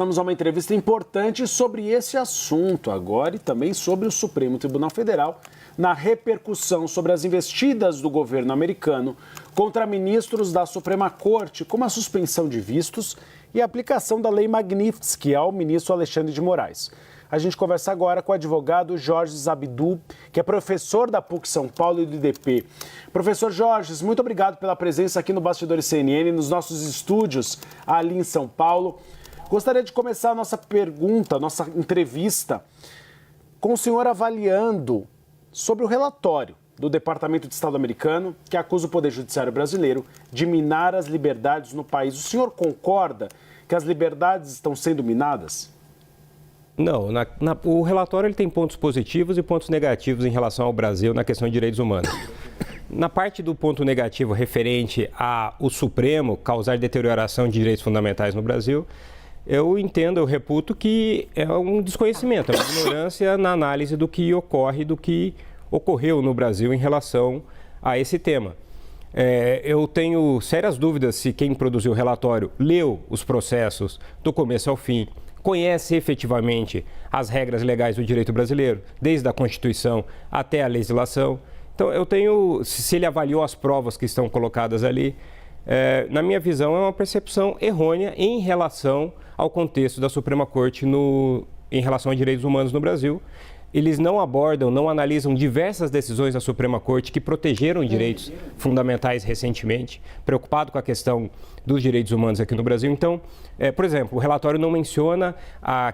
Vamos a uma entrevista importante sobre esse assunto agora e também sobre o Supremo Tribunal Federal na repercussão sobre as investidas do governo americano contra ministros da Suprema Corte, como a suspensão de vistos e a aplicação da Lei Magnitsky ao ministro Alexandre de Moraes. A gente conversa agora com o advogado Jorge Zabdu, que é professor da PUC São Paulo e do IDP. Professor Jorge, muito obrigado pela presença aqui no Bastidores CNN, nos nossos estúdios ali em São Paulo. Gostaria de começar a nossa pergunta, a nossa entrevista, com o senhor avaliando sobre o relatório do Departamento de Estado americano que acusa o Poder Judiciário brasileiro de minar as liberdades no país. O senhor concorda que as liberdades estão sendo minadas? Não, o relatório ele tem pontos positivos e pontos negativos em relação ao Brasil na questão de direitos humanos. Na parte do ponto negativo referente ao Supremo causar deterioração de direitos fundamentais no Brasil, eu entendo, eu reputo que é um desconhecimento, é uma ignorância na análise do que ocorre, do que ocorreu no Brasil em relação a esse tema. Eu tenho sérias dúvidas se quem produziu o relatório leu os processos do começo ao fim, conhece efetivamente as regras legais do direito brasileiro, desde a Constituição até a legislação. Então, se ele avaliou as provas que estão colocadas ali, na minha visão, é uma percepção errônea em relação ao contexto da Suprema Corte em relação a direitos humanos no Brasil. Eles não abordam, não analisam diversas decisões da Suprema Corte que protegeram direitos fundamentais recentemente, preocupado com a questão dos direitos humanos aqui no Brasil. Então, por exemplo, o relatório não menciona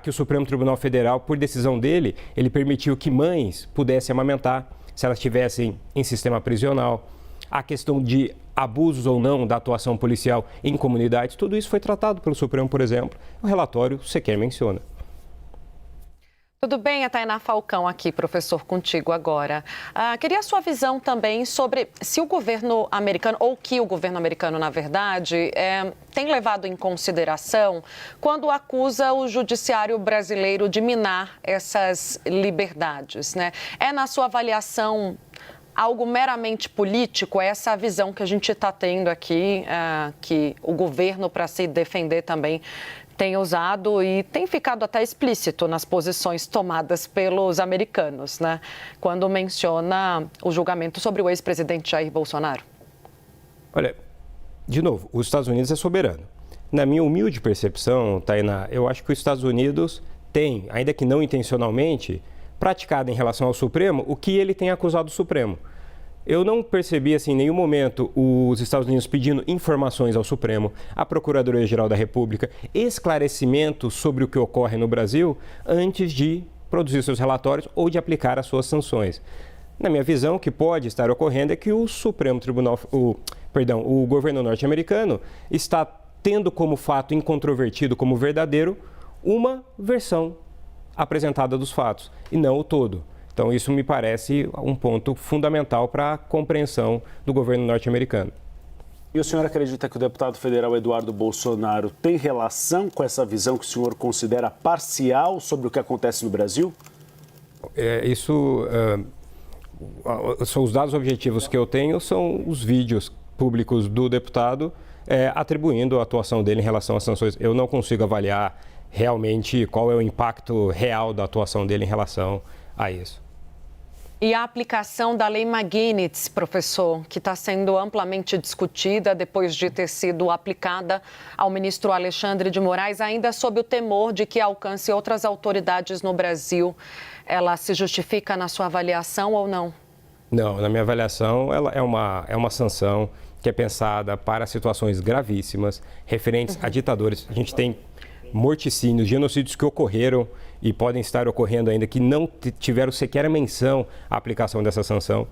que o Supremo Tribunal Federal, por decisão dele, ele permitiu que mães pudessem amamentar se elas estivessem em sistema prisional. A questão de abusos ou não da atuação policial em comunidades, tudo isso foi tratado pelo Supremo, por exemplo. O relatório sequer menciona. Tudo bem, a Tainá Falcão aqui, professor, contigo agora. Queria a sua visão também sobre se o governo americano, ou que o governo americano, na verdade, tem levado em consideração quando acusa o judiciário brasileiro de minar essas liberdades, né? Na sua avaliação, algo meramente político? É essa a visão que a gente está tendo aqui, que o governo, para se defender também, tem usado e tem ficado até explícito nas posições tomadas pelos americanos, né? Quando menciona o julgamento sobre o ex-presidente Jair Bolsonaro. Olha, de novo, os Estados Unidos é soberano. Na minha humilde percepção, Tainá, eu acho que os Estados Unidos tem, ainda que não intencionalmente, praticado em relação ao Supremo o que ele tem acusado o Supremo. Eu não percebi, assim, em nenhum momento os Estados Unidos pedindo informações ao Supremo, à Procuradoria-Geral da República, esclarecimentos sobre o que ocorre no Brasil antes de produzir seus relatórios ou de aplicar as suas sanções. Na minha visão, o que pode estar ocorrendo é que o o governo norte-americano está tendo como fato incontrovertido, como verdadeiro, uma versão apresentada dos fatos e não o todo. Então, isso me parece um ponto fundamental para a compreensão do governo norte-americano. E o senhor acredita que o deputado federal Eduardo Bolsonaro tem relação com essa visão que o senhor considera parcial sobre o que acontece no Brasil? São os dados objetivos que eu tenho, são os vídeos públicos do deputado atribuindo a atuação dele em relação às sanções. Eu não consigo avaliar realmente qual é o impacto real da atuação dele em relação a isso. E a aplicação da Lei Magnitsky, professor, que está sendo amplamente discutida depois de ter sido aplicada ao ministro Alexandre de Moraes, ainda sob o temor de que alcance outras autoridades no Brasil, ela se justifica na sua avaliação ou não? Não, na minha avaliação, ela é uma sanção que é pensada para situações gravíssimas, referentes a ditadores. A gente tem morticínios, genocídios que ocorreram e podem estar ocorrendo ainda, que não tiveram sequer menção à aplicação dessa sanção.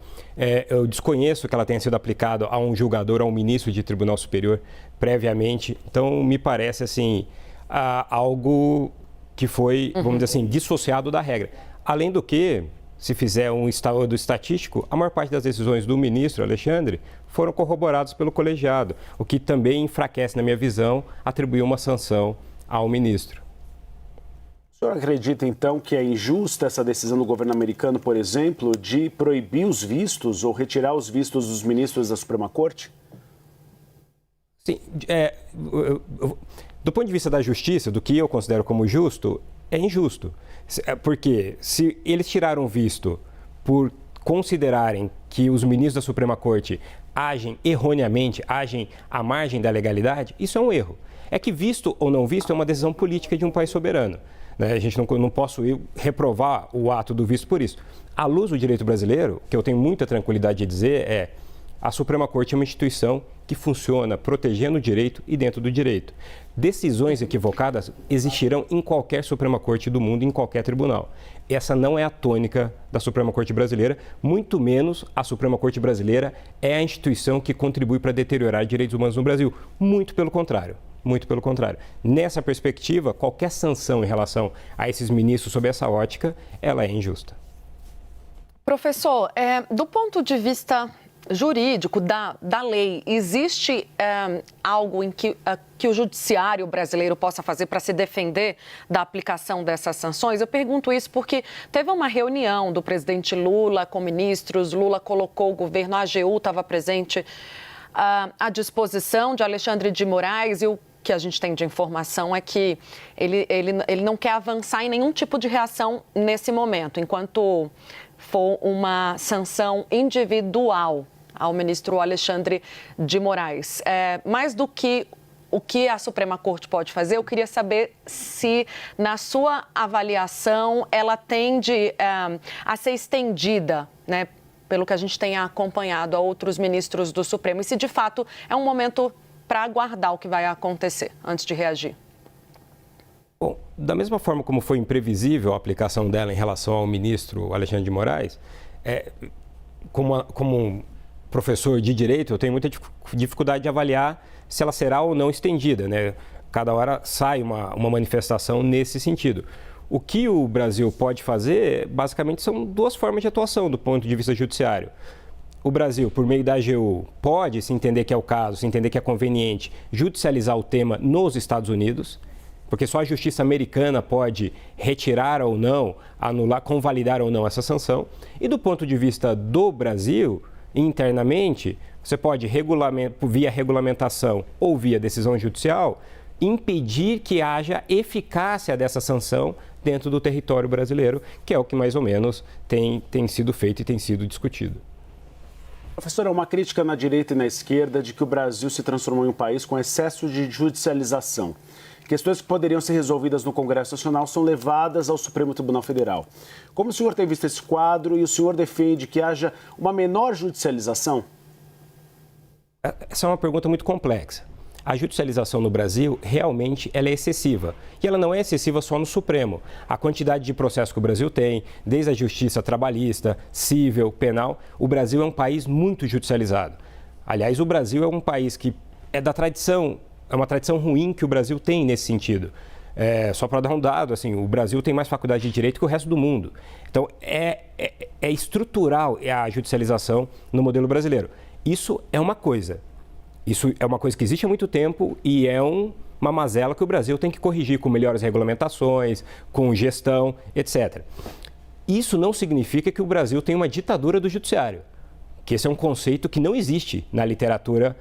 Eu desconheço que ela tenha sido aplicada a um julgador, a um ministro de Tribunal Superior, previamente. Então, me parece, assim, algo que foi, vamos dizer assim, dissociado da regra. Além do que, se fizer um estudo estatístico, a maior parte das decisões do ministro Alexandre foram corroboradas pelo colegiado, o que também enfraquece, na minha visão, atribuir uma sanção ao ministro. O senhor acredita, então, que é injusta essa decisão do governo americano, por exemplo, de proibir os vistos ou retirar os vistos dos ministros da Suprema Corte? Sim, Do ponto de vista da justiça, do que eu considero como justo, é injusto. Porque se eles tiraram visto por considerarem que os ministros da Suprema Corte agem erroneamente, agem à margem da legalidade, isso é um erro. É que visto ou não visto é uma decisão política de um país soberano. A gente não posso reprovar o ato do visto por isso. À luz do direito brasileiro, que eu tenho muita tranquilidade de dizer, a Suprema Corte é uma instituição que funciona protegendo o direito e dentro do direito. Decisões equivocadas existirão em qualquer Suprema Corte do mundo, em qualquer tribunal. Essa não é a tônica da Suprema Corte brasileira, muito menos a Suprema Corte brasileira é a instituição que contribui para deteriorar direitos humanos no Brasil. Muito pelo contrário. Muito pelo contrário. Nessa perspectiva, qualquer sanção em relação a esses ministros sob essa ótica, ela é injusta. Professor, do ponto de vista jurídico da lei, existe algo em que o judiciário brasileiro possa fazer para se defender da aplicação dessas sanções? Eu pergunto isso porque teve uma reunião do presidente Lula com ministros, Lula colocou o governo, a AGU estava presente à disposição de Alexandre de Moraes e o que a gente tem de informação é que ele não quer avançar em nenhum tipo de reação nesse momento, enquanto for uma sanção individual ao ministro Alexandre de Moraes. Mais do que o que a Suprema Corte pode fazer, eu queria saber se, na sua avaliação, ela tende a ser estendida, né, pelo que a gente tem acompanhado a outros ministros do Supremo, e se de fato é um momento para aguardar o que vai acontecer antes de reagir. Bom, da mesma forma como foi imprevisível a aplicação dela em relação ao ministro Alexandre de Moraes, como um professor de direito, eu tenho muita dificuldade de avaliar se ela será ou não estendida, né? Cada hora sai uma manifestação nesse sentido. O que o Brasil pode fazer, basicamente, são duas formas de atuação do ponto de vista judiciário. O Brasil, por meio da AGU, pode, se entender que é o caso, se entender que é conveniente, judicializar o tema nos Estados Unidos, porque só a justiça americana pode retirar ou não, anular, convalidar ou não essa sanção. E do ponto de vista do Brasil, internamente, você pode, via regulamentação ou via decisão judicial, impedir que haja eficácia dessa sanção dentro do território brasileiro, que é o que mais ou menos tem sido feito e tem sido discutido. Professora, uma crítica na direita e na esquerda de que o Brasil se transformou em um país com excesso de judicialização. Questões que poderiam ser resolvidas no Congresso Nacional são levadas ao Supremo Tribunal Federal. Como o senhor tem visto esse quadro e o senhor defende que haja uma menor judicialização? Essa é uma pergunta muito complexa. A judicialização no Brasil, realmente, ela é excessiva. E ela não é excessiva só no Supremo. A quantidade de processos que o Brasil tem, desde a justiça trabalhista, civil, penal, o Brasil é um país muito judicializado. Aliás, o Brasil é um país que é da tradição, é uma tradição ruim que o Brasil tem nesse sentido. Só para dar um dado, assim, o Brasil tem mais faculdade de direito que o resto do mundo. Então, é estrutural a judicialização no modelo brasileiro. Isso é uma coisa. Isso é uma coisa que existe há muito tempo e é uma mazela que o Brasil tem que corrigir com melhores regulamentações, com gestão, etc. Isso não significa que o Brasil tem uma ditadura do judiciário, que esse é um conceito que não existe na literatura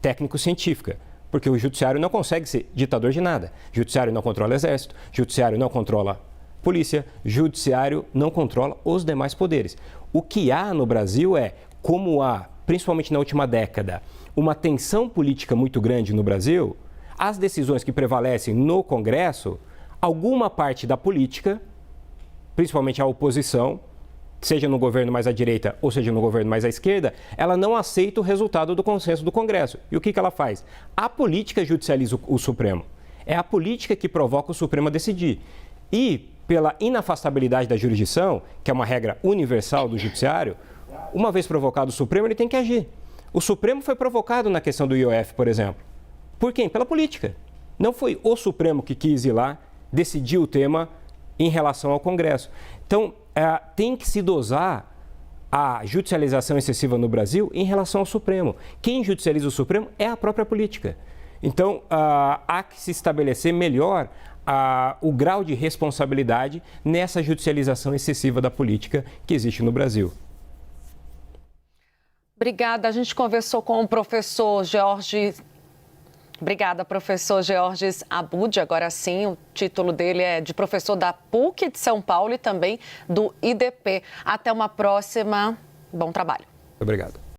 técnico-científica, porque o judiciário não consegue ser ditador de nada. O judiciário não controla o exército, o judiciário não controla a polícia, o judiciário não controla os demais poderes. O que há no Brasil como há, principalmente na última década, uma tensão política muito grande no Brasil, as decisões que prevalecem no Congresso, alguma parte da política, principalmente a oposição, seja no governo mais à direita ou seja no governo mais à esquerda, ela não aceita o resultado do consenso do Congresso. E o que ela faz? A política judicializa o Supremo. É a política que provoca o Supremo a decidir. E, pela inafastabilidade da jurisdição, que é uma regra universal do judiciário, uma vez provocado o Supremo, ele tem que agir. O Supremo foi provocado na questão do IOF, por exemplo. Por quem? Pela política. Não foi o Supremo que quis ir lá decidir o tema em relação ao Congresso. Então, tem que se dosar a judicialização excessiva no Brasil em relação ao Supremo. Quem judicializa o Supremo é a própria política. Então, há que se estabelecer melhor o grau de responsabilidade nessa judicialização excessiva da política que existe no Brasil. Obrigada. A gente conversou com o professor Jorge Obrigada, professor Georges Abud. Agora sim, o título dele é de professor da PUC de São Paulo e também do IDP. Até uma próxima. Bom trabalho. Obrigado.